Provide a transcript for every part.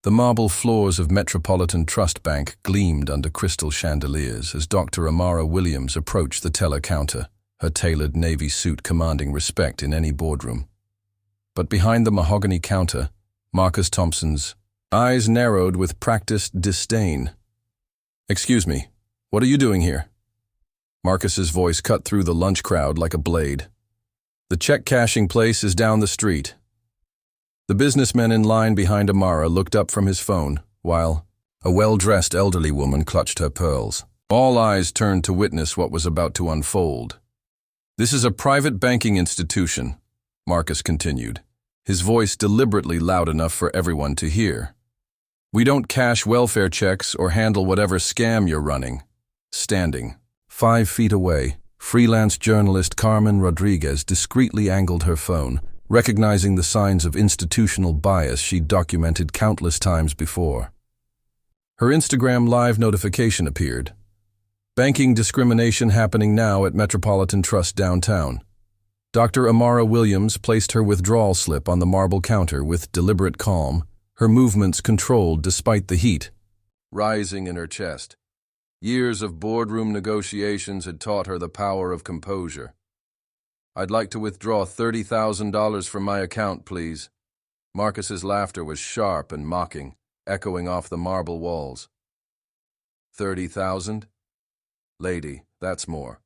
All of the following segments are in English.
The marble floors of Metropolitan Trust Bank gleamed under crystal chandeliers as Dr. Amara Williams approached the teller counter, her tailored navy suit commanding respect in any boardroom. But behind the mahogany counter, Marcus Thompson's eyes narrowed with practiced disdain. "Excuse me, what are you doing here?" Marcus's voice cut through the lunch crowd like a blade. "The check-cashing place is down the street." The businessman in line behind Amara looked up from his phone, while a well-dressed elderly woman clutched her pearls. All eyes turned to witness what was about to unfold. "This is a private banking institution," Marcus continued, his voice deliberately loud enough for everyone to hear. "We don't cash welfare checks or handle whatever scam you're running." Standing 5 feet away, freelance journalist Carmen Rodriguez discreetly angled her phone, recognizing the signs of institutional bias she'd documented countless times before. Her Instagram Live notification appeared. "Banking discrimination happening now at Metropolitan Trust downtown." Dr. Amara Williams placed her withdrawal slip on the marble counter with deliberate calm, her movements controlled despite the heat rising in her chest. Years of boardroom negotiations had taught her the power of composure. "I'd like to withdraw $30,000 from my account, please." Marcus's laughter was sharp and mocking, echoing off the marble walls. "30,000? Lady, that's more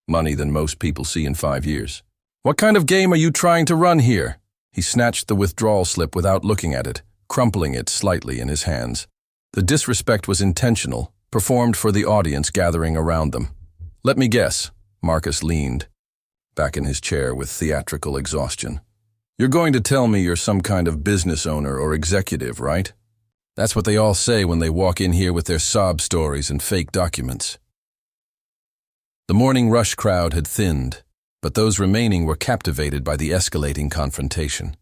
money than most people see in 5 years. What kind of game are you trying to run here?" He snatched the withdrawal slip without looking at it, crumpling it slightly in his hands. The disrespect was intentional, performed for the audience gathering around them. "Let me guess." Marcus leaned back in his chair with theatrical exhaustion. "You're going to tell me you're some kind of business owner or executive, right? That's what they all say when they walk in here with their sob stories and fake documents." The morning rush crowd had thinned, but those remaining were captivated by the escalating confrontation.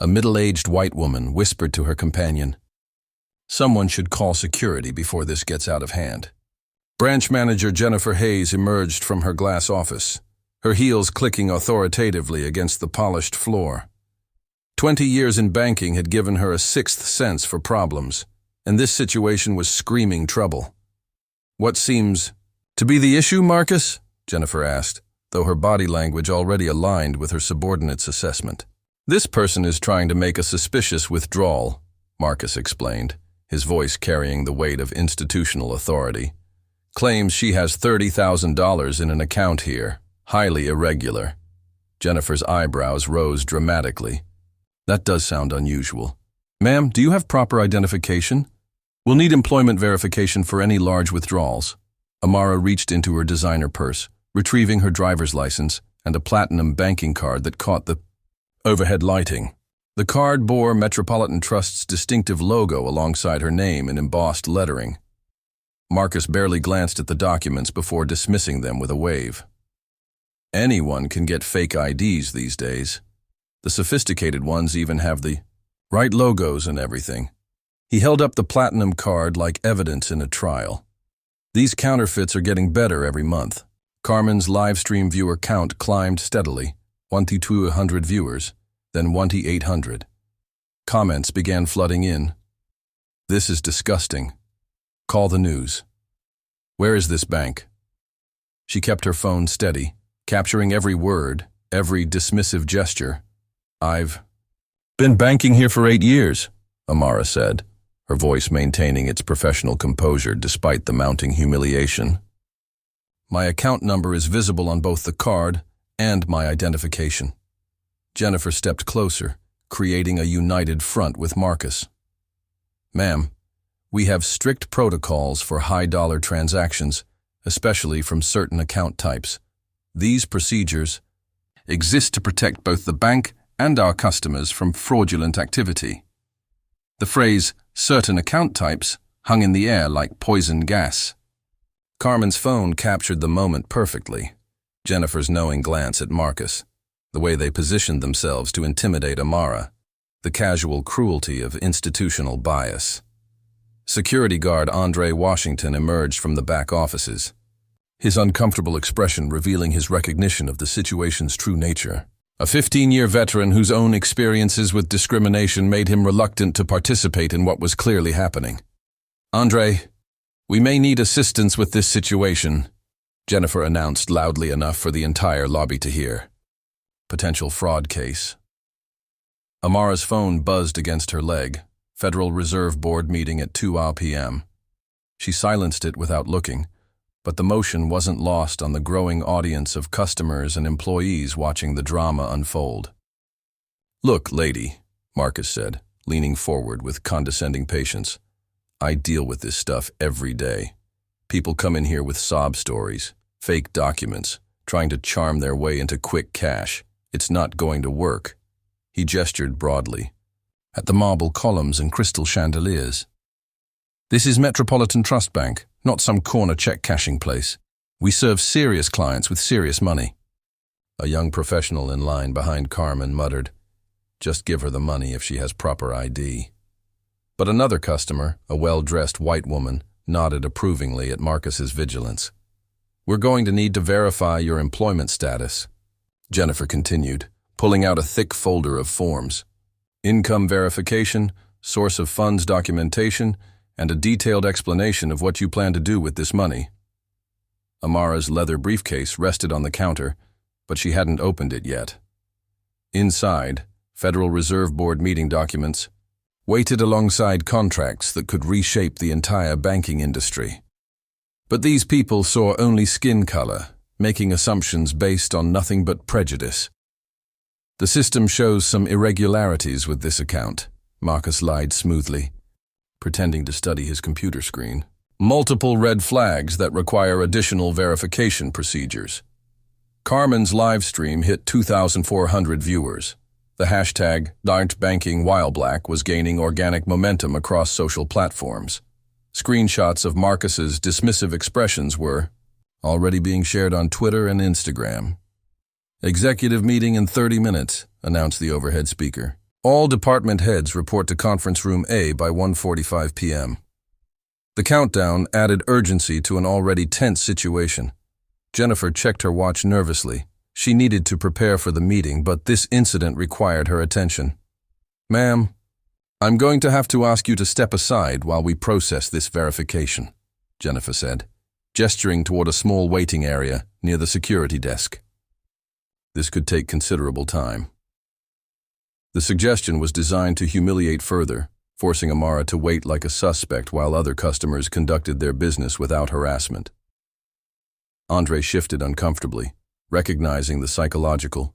A middle-aged white woman whispered to her companion, "Someone should call security before this gets out of hand." Branch manager Jennifer Hayes emerged from her glass office, her heels clicking authoritatively against the polished floor. 20 years in banking had given her a sixth sense for problems, and this situation was screaming trouble. "What seems to be the issue, Marcus?" Jennifer asked, though her body language already aligned with her subordinate's assessment. "This person is trying to make a suspicious withdrawal," Marcus explained, his voice carrying the weight of institutional authority. "Claims she has $30,000 in an account here. Highly irregular." Jennifer's eyebrows rose dramatically. "That does sound unusual. Ma'am, do you have proper identification? We'll need employment verification for any large withdrawals." Amara reached into her designer purse, retrieving her driver's license and a platinum banking card that caught the overhead lighting. The card bore Metropolitan Trust's distinctive logo alongside her name in embossed lettering. Marcus barely glanced at the documents before dismissing them with a wave. Anyone can get fake IDs these days. The sophisticated ones even have the right logos and everything. He held up the platinum card like evidence in a trial. "These counterfeits are getting better every month." Carmen's live stream viewer count climbed steadily, 1,200 viewers, then 1,800. Comments began flooding in. "This is disgusting. Call the news. Where is this bank?" She kept her phone steady, capturing every word, every dismissive gesture. "I've been banking here for 8 years, Amara said, her voice maintaining its professional composure despite the mounting humiliation. "My account number is visible on both the card and my identification." Jennifer stepped closer, creating a united front with Marcus. "Ma'am, we have strict protocols for high-dollar transactions, especially from certain account types. These procedures exist to protect both the bank and our customers from fraudulent activity." The phrase, "certain account types," hung in the air like poison gas. Carmen's phone captured the moment perfectly. Jennifer's knowing glance at Marcus, the way they positioned themselves to intimidate Amara, the casual cruelty of institutional bias. Security guard Andre Washington emerged from the back offices, his uncomfortable expression revealing his recognition of the situation's true nature. a 15-year veteran whose own experiences with discrimination made him reluctant to participate in what was clearly happening. "Andre, we may need assistance with this situation," Jennifer announced loudly enough for the entire lobby to hear. Potential fraud case. Amara's phone buzzed against her leg. Federal Reserve Board meeting at 2 p.m. She silenced it without looking, but the motion wasn't lost on the growing audience of customers and employees watching the drama unfold. "Look, lady," Marcus said, leaning forward with condescending patience. "I deal with this stuff every day. People come in here with sob stories, fake documents, trying to charm their way into quick cash. It's not going to work." He gestured broadly at the marble columns and crystal chandeliers. "This is Metropolitan Trust Bank, not some corner check cashing place. We serve serious clients with serious money." A young professional in line behind Carmen muttered, "Just give her the money if she has proper ID." But another customer, a well-dressed white woman, nodded approvingly at Marcus's vigilance. "We're going to need to verify your employment status," Jennifer continued, pulling out a thick folder of forms. "Income verification, source of funds documentation, and a detailed explanation of what you plan to do with this money." Amara's leather briefcase rested on the counter, but she hadn't opened it yet. Inside, Federal Reserve Board meeting documents waited alongside contracts that could reshape the entire banking industry. But these people saw only skin color, making assumptions based on nothing but prejudice. "The system shows some irregularities with this account," Marcus lied smoothly, pretending to study his computer screen. "Multiple red flags that require additional verification procedures." Carmen's live stream hit 2,400 viewers. The hashtag #DarntBankingWhileBlack was gaining organic momentum across social platforms. Screenshots of Marcus's dismissive expressions were already being shared on Twitter and Instagram. "Executive meeting in 30 minutes, announced the overhead speaker. "All department heads report to conference room A by 1:45 p.m. The countdown added urgency to an already tense situation. Jennifer checked her watch nervously. She needed to prepare for the meeting, but this incident required her attention. "Ma'am, I'm going to have to ask you to step aside while we process this verification," Jennifer said, gesturing toward a small waiting area near the security desk. This could take considerable time. The suggestion was designed to humiliate further, forcing Amara to wait like a suspect while other customers conducted their business without harassment. Andre shifted uncomfortably, recognizing the psychological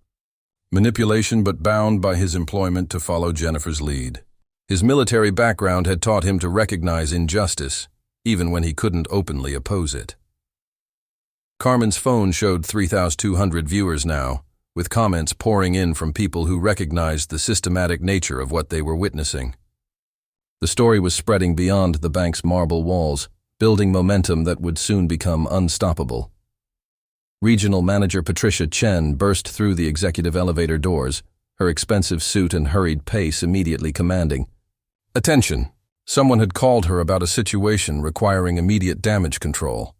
manipulation but bound by his employment to follow Jennifer's lead. His military background had taught him to recognize injustice, even when he couldn't openly oppose it. Carmen's phone showed 3,200 viewers now, with comments pouring in from people who recognized the systematic nature of what they were witnessing. The story was spreading beyond the bank's marble walls, building momentum that would soon become unstoppable. Regional Manager Patricia Chen burst through the executive elevator doors, her expensive suit and hurried pace immediately commanding. "Attention! Someone had called her about a situation requiring immediate damage control."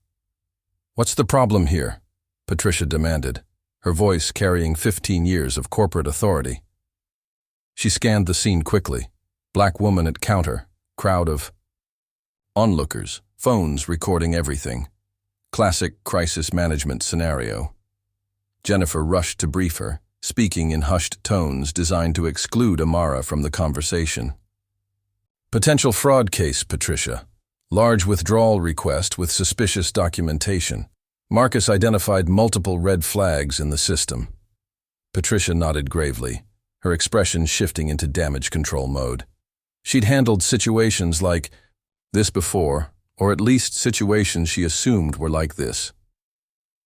"What's the problem here?" Patricia demanded, her voice carrying 15 years of corporate authority. She scanned the scene quickly. Black woman at counter, crowd of onlookers, phones recording everything. Classic crisis management scenario. Jennifer rushed to brief her, speaking in hushed tones designed to exclude Amara from the conversation. "Potential fraud case, Patricia. Large withdrawal request with suspicious documentation. Marcus identified multiple red flags in the system." Patricia nodded gravely, her expression shifting into damage control mode. She'd handled situations like this before, or at least situations she assumed were like this.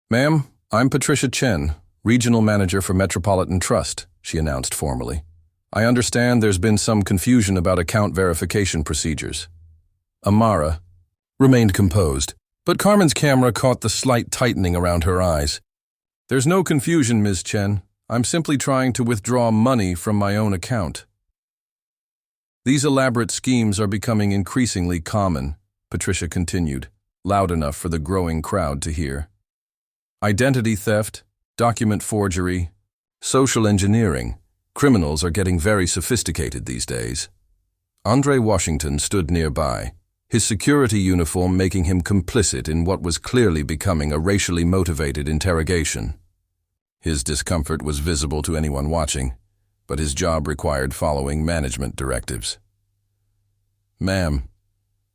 "Ma'am, I'm Patricia Chen, Regional Manager for Metropolitan Trust," she announced formally. "I understand there's been some confusion about account verification procedures." Amara remained composed, but Carmen's camera caught the slight tightening around her eyes. "There's no confusion, Ms. Chen. I'm simply trying to withdraw money from my own account." "These elaborate schemes are becoming increasingly common," Patricia continued, loud enough for the growing crowd to hear. "Identity theft, document forgery, Social engineering. Criminals are getting very sophisticated these days. Andre Washington stood nearby, his security uniform making him complicit in what was clearly becoming a racially motivated interrogation. His discomfort was visible to anyone watching, but his job required following management directives. "Ma'am,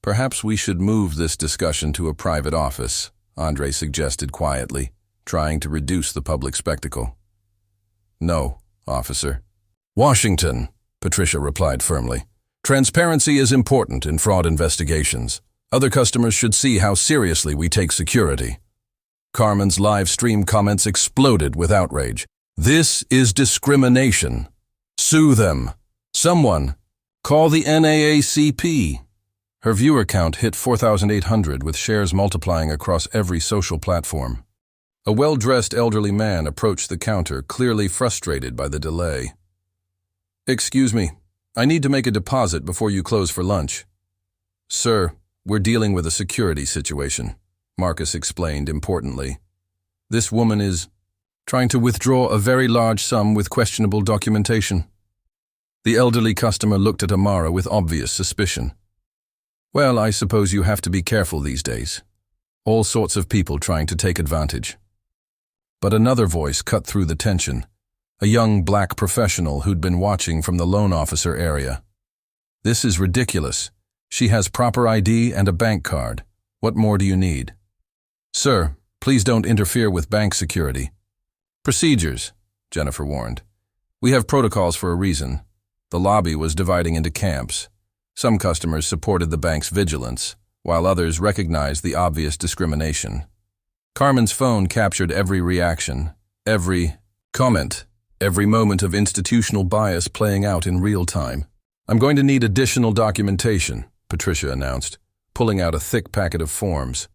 perhaps we should move this discussion to a private office," Andre suggested quietly, trying to reduce the public spectacle. "No, officer." "Washington," Patricia replied firmly. "Transparency is important in fraud investigations. Other customers should see how seriously we take security." Carmen's live stream comments exploded with outrage. "This is discrimination. Sue them. Someone. Call the NAACP." Her viewer count hit 4,800 with shares multiplying across every social platform. A well-dressed elderly man approached the counter, clearly frustrated by the delay. "Excuse me, I need to make a deposit before you close for lunch." "Sir, we're dealing with a security situation," Marcus explained importantly. "This woman is trying to withdraw a very large sum with questionable documentation." The elderly customer looked at Amara with obvious suspicion. "Well, I suppose you have to be careful these days. All sorts of people trying to take advantage." But another voice cut through the tension, a young black professional who'd been watching from the loan officer area. "This is ridiculous. She has proper ID and a bank card. What more do you need?" "Sir, please don't interfere with bank security." "Procedures," Jennifer warned. "We have protocols for a reason." The lobby was dividing into camps. Some customers supported the bank's vigilance, while others recognized the obvious discrimination. Carmen's phone captured every reaction, every comment, every moment of institutional bias playing out in real time. "I'm going to need additional documentation," Patricia announced, pulling out a thick packet of forms.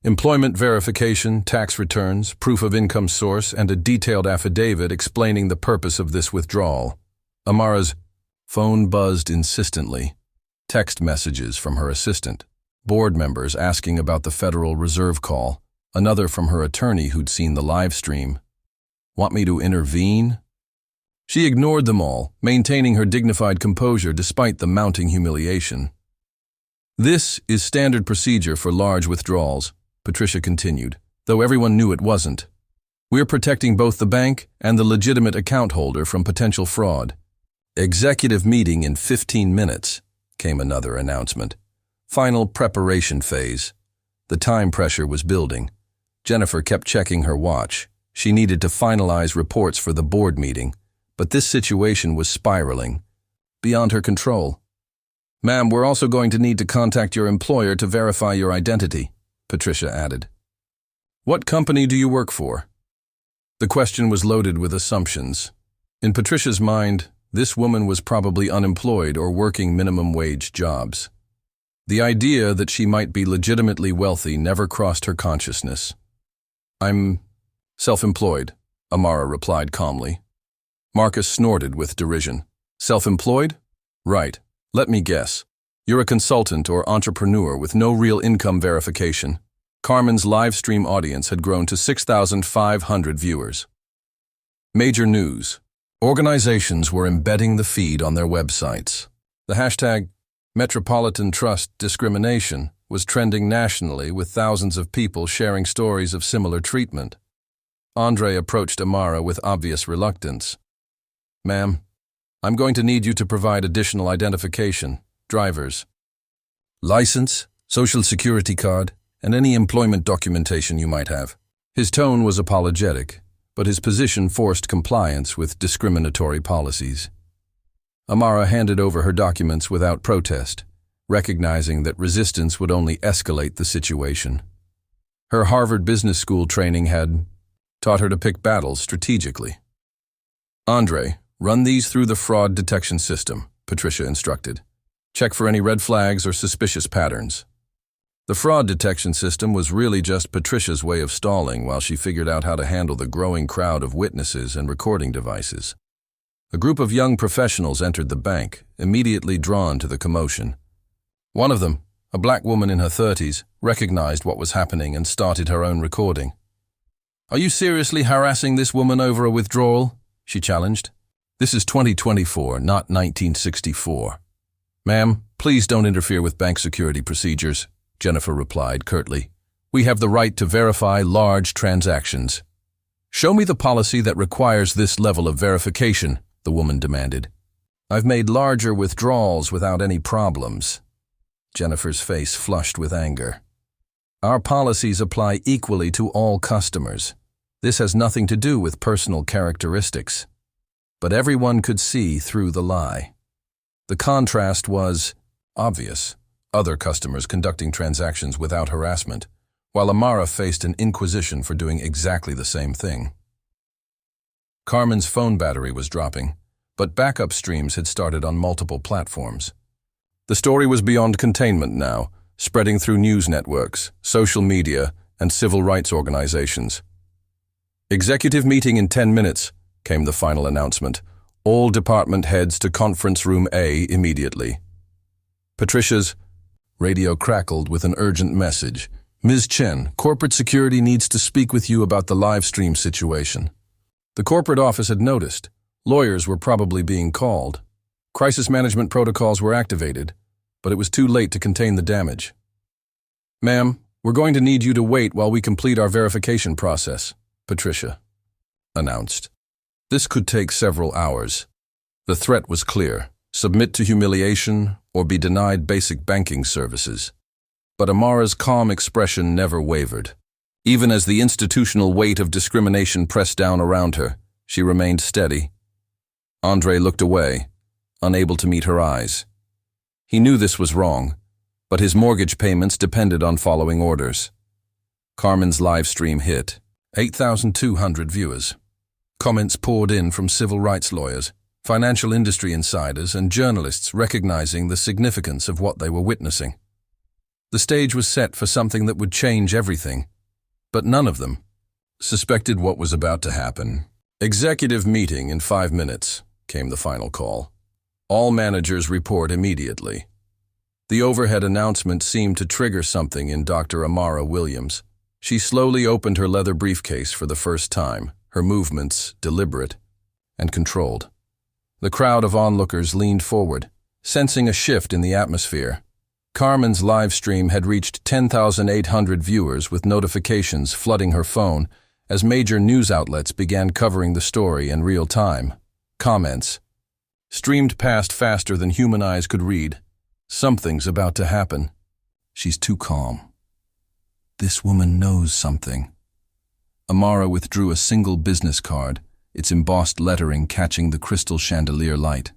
"Employment verification, tax returns, proof of income source, and a detailed affidavit explaining the purpose of this withdrawal." Amara's phone buzzed insistently. Text messages from her assistant, board members asking about the Federal Reserve call, another from her attorney who'd seen the live stream. "Want me to intervene?" She ignored them all, maintaining her dignified composure despite the mounting humiliation. "This is standard procedure for large withdrawals," Patricia continued, though everyone knew it wasn't. "We're protecting both the bank and the legitimate account holder from potential fraud." "Executive meeting in 15 minutes, came another announcement. Final preparation phase. The time pressure was building. Jennifer kept checking her watch. She needed to finalize reports for the board meeting, but this situation was spiraling, beyond her control. "Ma'am, we're also going to need to contact your employer to verify your identity," Patricia added. "What company do you work for?" The question was loaded with assumptions. In Patricia's mind, this woman was probably unemployed or working minimum wage jobs. The idea that she might be legitimately wealthy never crossed her consciousness. "I'm self-employed," Amara replied calmly. Marcus snorted with derision. "Self-employed? Right. Let me guess. You're a consultant or entrepreneur with no real income verification." Carmen's live stream audience had grown to 6,500 viewers. Major news. Organizations were embedding the feed on their websites. The hashtag Metropolitan Trust Discrimination was trending nationally, with thousands of people sharing stories of similar treatment. Andre approached Amara with obvious reluctance. "Ma'am, I'm going to need you to provide additional identification, driver's license, social security card, and any employment documentation you might have." His tone was apologetic, but his position forced compliance with discriminatory policies. Amara handed over her documents without protest, recognizing that resistance would only escalate the situation. Her Harvard Business School training had taught her to pick battles strategically. "Andre, run these through the fraud detection system," Patricia instructed. "Check for any red flags or suspicious patterns." The fraud detection system was really just Patricia's way of stalling while she figured out how to handle the growing crowd of witnesses and recording devices. A group of young professionals entered the bank, immediately drawn to the commotion. One of them, a black woman in her 30s, recognized what was happening and started her own recording. "Are you seriously harassing this woman over a withdrawal?" she challenged. This is 2024, not 1964. Ma'am, please don't interfere with bank security procedures, Jennifer replied curtly. We have the right to verify large transactions. Show me the policy that requires this level of verification, the woman demanded. I've made larger withdrawals without any problems. Jennifer's face flushed with anger. Our policies apply equally to all customers. This has nothing to do with personal characteristics. But everyone could see through the lie. The contrast was obvious. Other customers conducting transactions without harassment, while Amara faced an inquisition for doing exactly the same thing. Carmen's phone battery was dropping, but backup streams had started on multiple platforms. The story was beyond containment now, spreading through news networks, social media, and civil rights organizations. Executive meeting in 10 minutes, came the final announcement. All department heads to conference room A immediately. Patricia's radio crackled with an urgent message. Ms. Chen, corporate security needs to speak with you about the live stream situation. The corporate office had noticed. Lawyers were probably being called. Crisis management protocols were activated, but it was too late to contain the damage. Ma'am, we're going to need you to wait while we complete our verification process, Patricia announced. This could take several hours. The threat was clear. Submit to humiliation or be denied basic banking services. But Amara's calm expression never wavered. Even as the institutional weight of discrimination pressed down around her, she remained steady. Andre looked away, unable to meet her eyes. He knew this was wrong, but his mortgage payments depended on following orders. Carmen's live stream hit 8,200 viewers. Comments poured in from civil rights lawyers, financial industry insiders, and journalists recognizing the significance of what they were witnessing. The stage was set for something that would change everything, but none of them suspected what was about to happen. Executive meeting in 5 minutes, came the final call. All managers report immediately. The overhead announcement seemed to trigger something in Dr. Amara Williams. She slowly opened her leather briefcase for the first time, her movements deliberate and controlled. The crowd of onlookers leaned forward, sensing a shift in the atmosphere. Carmen's live stream had reached 10,800 viewers with notifications flooding her phone as major news outlets began covering the story in real time. Comments streamed past faster than human eyes could read. Something's about to happen. She's too calm. This woman knows something. Amara withdrew a single business card, its embossed lettering catching the crystal chandelier light.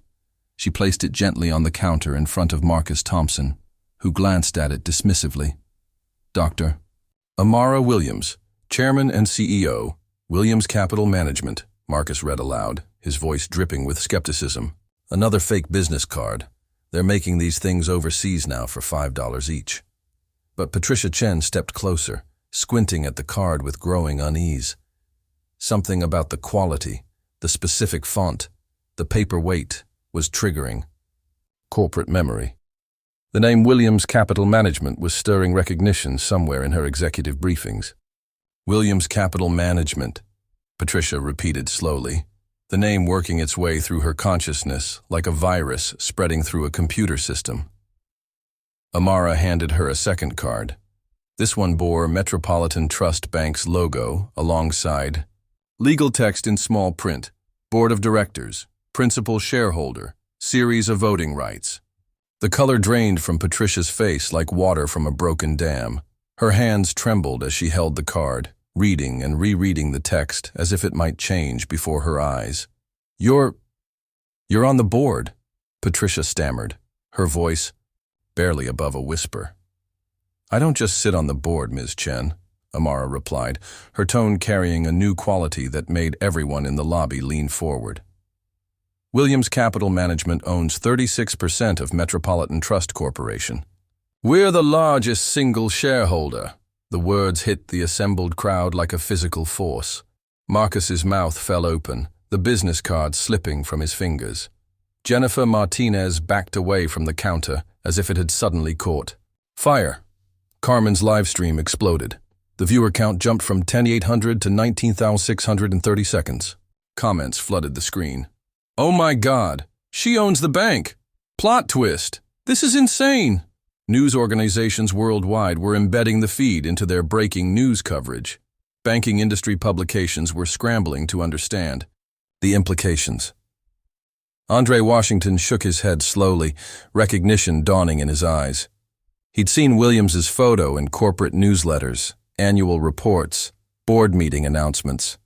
She placed it gently on the counter in front of Marcus Thompson, who glanced at it dismissively. Dr. Amara Williams, Chairman and CEO, Williams Capital Management, Marcus read aloud, his voice dripping with skepticism. Another fake business card. They're making these things overseas now for $5 each. But Patricia Chen stepped closer, squinting at the card with growing unease. Something about the quality, the specific font, the paper weight was triggering. Corporate memory. The name Williams Capital Management was stirring recognition somewhere in her executive briefings. Williams Capital Management, Patricia repeated slowly, the name working its way through her consciousness like a virus spreading through a computer system. Amara handed her a second card. This one bore Metropolitan Trust Bank's logo alongside legal text in small print, Board of Directors, Principal Shareholder, Series of Voting Rights. The color drained from Patricia's face like water from a broken dam. Her hands trembled as she held the card, reading and rereading the text as if it might change before her eyes. You're on the board, Patricia stammered, her voice barely above a whisper. I don't just sit on the board, Ms. Chen, Amara replied, her tone carrying a new quality that made everyone in the lobby lean forward. Williams Capital Management owns 36% of Metropolitan Trust Corporation. We're the largest single shareholder. The words hit the assembled crowd like a physical force. Marcus's mouth fell open, the business card slipping from his fingers. Jennifer Martinez backed away from the counter as if it had suddenly caught fire. Carmen's live stream exploded. The viewer count jumped from 10,800 to 19,630 seconds. Comments flooded the screen. "Oh my God, she owns the bank! Plot twist! This is insane!" News organizations worldwide were embedding the feed into their breaking news coverage. Banking industry publications were scrambling to understand the implications. Andre Washington shook his head slowly, recognition dawning in his eyes. He'd seen Williams's photo in corporate newsletters, annual reports, board meeting announcements.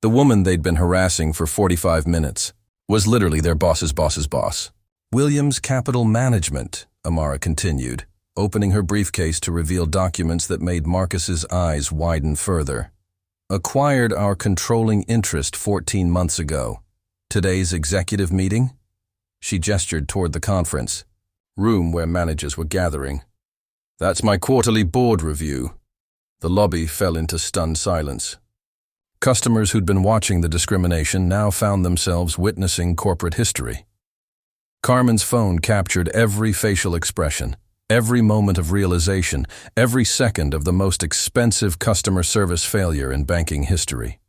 The woman they'd been harassing for 45 minutes was literally their boss's boss's boss. "Williams Capital Management," Amara continued, opening her briefcase to reveal documents that made Marcus's eyes widen further. "Acquired our controlling interest 14 months ago. Today's executive meeting?" She gestured toward the conference room where managers were gathering. "That's my quarterly board review." The lobby fell into stunned silence. Customers who'd been watching the discrimination now found themselves witnessing corporate history. Carmen's phone captured every facial expression, every moment of realization, every second of the most expensive customer service failure in banking history.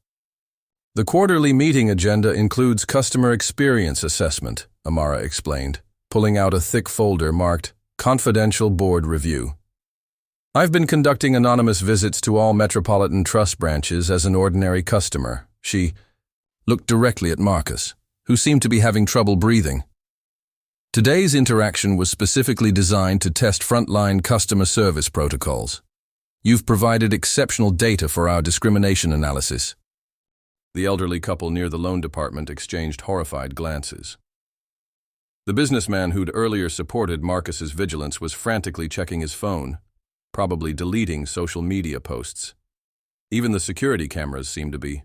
"The quarterly meeting agenda includes customer experience assessment," Amara explained, pulling out a thick folder marked Confidential Board Review. "I've been conducting anonymous visits to all Metropolitan Trust branches as an ordinary customer." She looked directly at Marcus, who seemed to be having trouble breathing. "Today's interaction was specifically designed to test frontline customer service protocols. You've provided exceptional data for our discrimination analysis." The elderly couple near the loan department exchanged horrified glances. The businessman who'd earlier supported Marcus's vigilance was frantically checking his phone, probably deleting social media posts. Even the security cameras seemed to be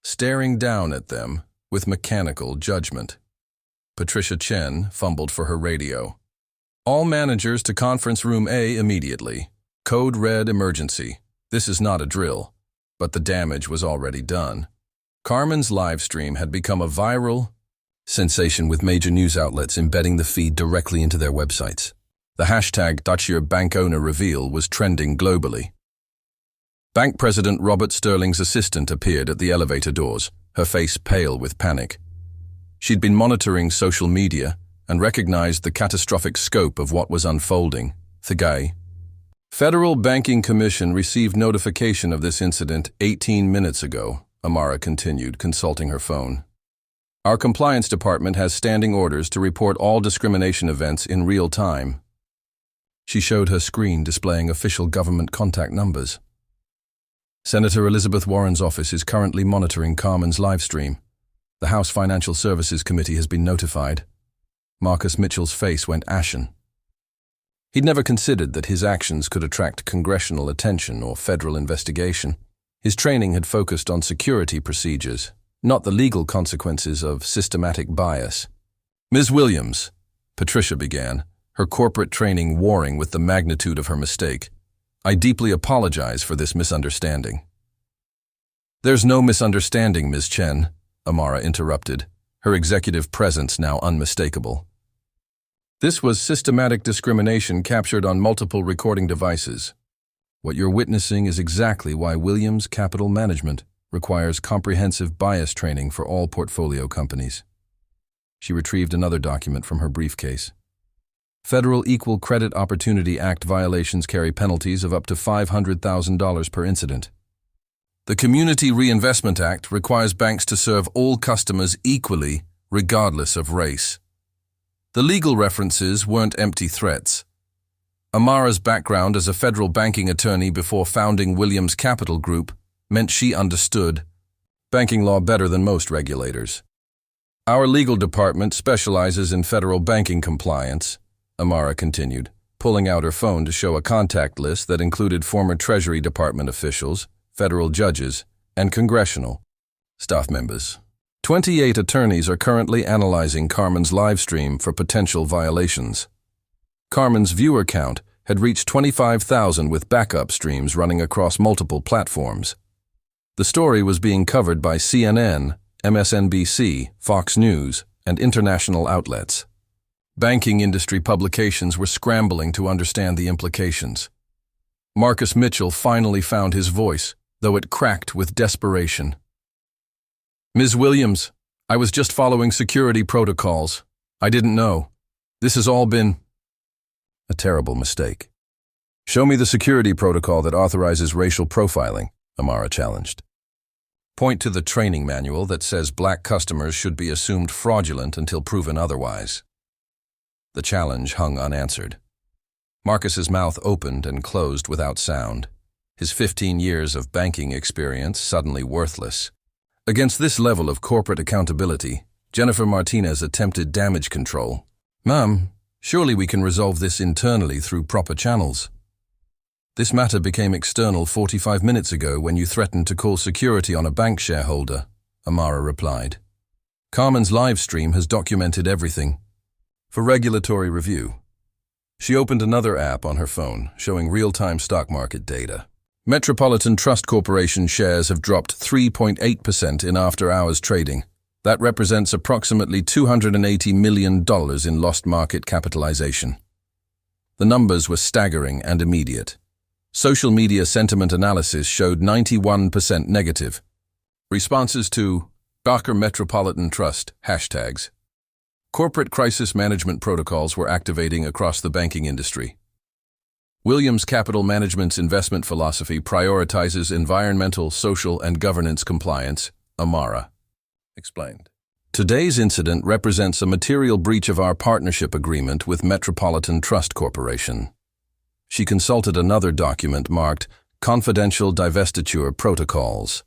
staring down at them with mechanical judgment. Patricia Chen fumbled for her radio. "All managers to conference room A immediately. Code red emergency. This is not a drill." But the damage was already done. Carmen's live stream had become a viral sensation, with major news outlets embedding the feed directly into their websites. The hashtag #DutchYourBankOwnerReveal was trending globally. Bank President Robert Sterling's assistant appeared at the elevator doors, her face pale with panic. She'd been monitoring social media and recognized the catastrophic scope of what was unfolding. "Thigay. Federal Banking Commission received notification of this incident 18 minutes ago," Amara continued, consulting her phone. "Our compliance department has standing orders to report all discrimination events in real time." She showed her screen displaying official government contact numbers. "Senator Elizabeth Warren's office is currently monitoring Carmen's live stream. The House Financial Services Committee has been notified." Marcus Mitchell's face went ashen. He'd never considered that his actions could attract congressional attention or federal investigation. His training had focused on security procedures, not the legal consequences of systematic bias. "Ms. Williams," Patricia began, her corporate training warring with the magnitude of her mistake, "I deeply apologize for this misunderstanding." "There's no misunderstanding, Ms. Chen," Amara interrupted, her executive presence now unmistakable. "This was systematic discrimination captured on multiple recording devices. What you're witnessing is exactly why Williams Capital Management requires comprehensive bias training for all portfolio companies." She retrieved another document from her briefcase. "Federal Equal Credit Opportunity Act violations carry penalties of up to $500,000 per incident. The Community Reinvestment Act requires banks to serve all customers equally, regardless of race." The legal references weren't empty threats. Amara's background as a federal banking attorney before founding Williams Capital Group meant she understood banking law better than most regulators. "Our legal department specializes in federal banking compliance," Amara continued, pulling out her phone to show a contact list that included former Treasury Department officials, federal judges, and congressional staff members. 28 attorneys are currently analyzing Carmen's live stream for potential violations. Carmen's viewer count had reached 25,000 with backup streams running across multiple platforms. The story was being covered by CNN, MSNBC, Fox News, and international outlets. Banking industry publications were scrambling to understand the implications. Marcus Mitchell finally found his voice, though it cracked with desperation. Ms. Williams, I was just following security protocols. I didn't know. This has all been a terrible mistake. Show me the security protocol that authorizes racial profiling, Amara challenged. Point to the training manual that says black customers should be assumed fraudulent until proven otherwise. The challenge hung unanswered. Marcus's mouth opened and closed without sound, his 15 years of banking experience suddenly worthless. Against this level of corporate accountability, Jennifer Martinez attempted damage control. Ma'am, surely we can resolve this internally through proper channels. This matter became external 45 minutes ago when you threatened to call security on a bank shareholder, Amara replied. Carmen's live stream has documented everything. For regulatory review. She opened another app on her phone, showing real-time stock market data. Metropolitan Trust Corporation shares have dropped 3.8% in after-hours trading. That represents approximately $280 million in lost market capitalization. The numbers were staggering and immediate. Social media sentiment analysis showed 91% negative. Responses to Gawker Metropolitan Trust hashtags. Corporate crisis management protocols were activating across the banking industry. Williams Capital Management's investment philosophy prioritizes environmental, social, and governance compliance, Amara explained. Today's incident represents a material breach of our partnership agreement with Metropolitan Trust Corporation. She consulted another document marked Confidential Divestiture Protocols.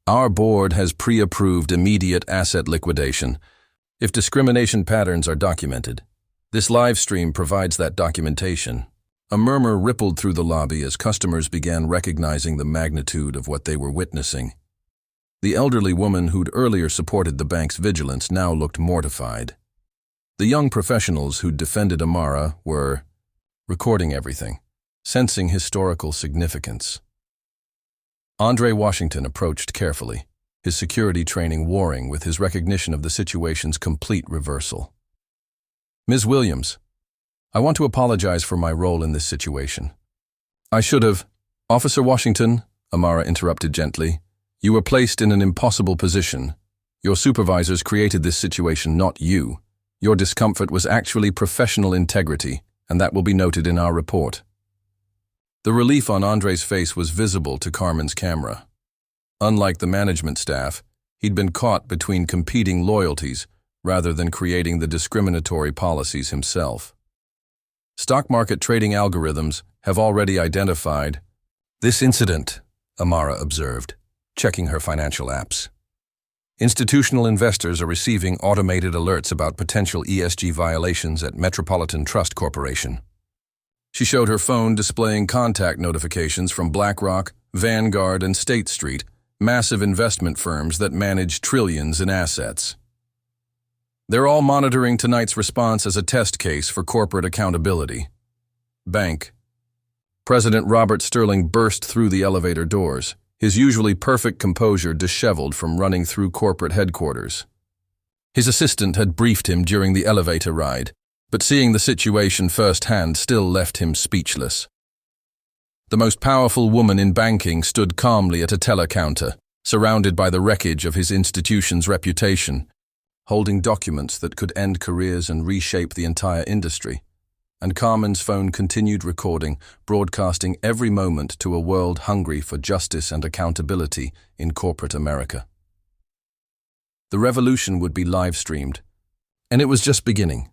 Our board has pre-approved immediate asset liquidation if discrimination patterns are documented. This live stream provides that documentation. A murmur rippled through the lobby as customers began recognizing the magnitude of what they were witnessing. The elderly woman who'd earlier supported the bank's vigilance now looked mortified. The young professionals who'd defended Amara were recording everything, sensing historical significance. Andre Washington approached carefully, his security training warring with his recognition of the situation's complete reversal. Ms. Williams, I want to apologize for my role in this situation. I should have. Officer Washington, Amara interrupted gently, you were placed in an impossible position. Your supervisors created this situation, not you. Your discomfort was actually professional integrity, and that will be noted in our report. The relief on Andre's face was visible to Carmen's camera. Unlike the management staff, he'd been caught between competing loyalties rather than creating the discriminatory policies himself. Stock market trading algorithms have already identified this incident, Amara observed, checking her financial apps. Institutional investors are receiving automated alerts about potential ESG violations at Metropolitan Trust Corporation. She showed her phone displaying contact notifications from BlackRock, Vanguard, and State Street, massive investment firms that manage trillions in assets. They're all monitoring tonight's response as a test case for corporate accountability. Bank. President Robert Sterling burst through the elevator doors, his usually perfect composure disheveled from running through corporate headquarters. His assistant had briefed him during the elevator ride, but seeing the situation firsthand still left him speechless. The most powerful woman in banking stood calmly at a teller counter, surrounded by the wreckage of his institution's reputation, holding documents that could end careers and reshape the entire industry. And Carmen's phone continued recording, broadcasting every moment to a world hungry for justice and accountability in corporate America. The revolution would be live-streamed, and it was just beginning.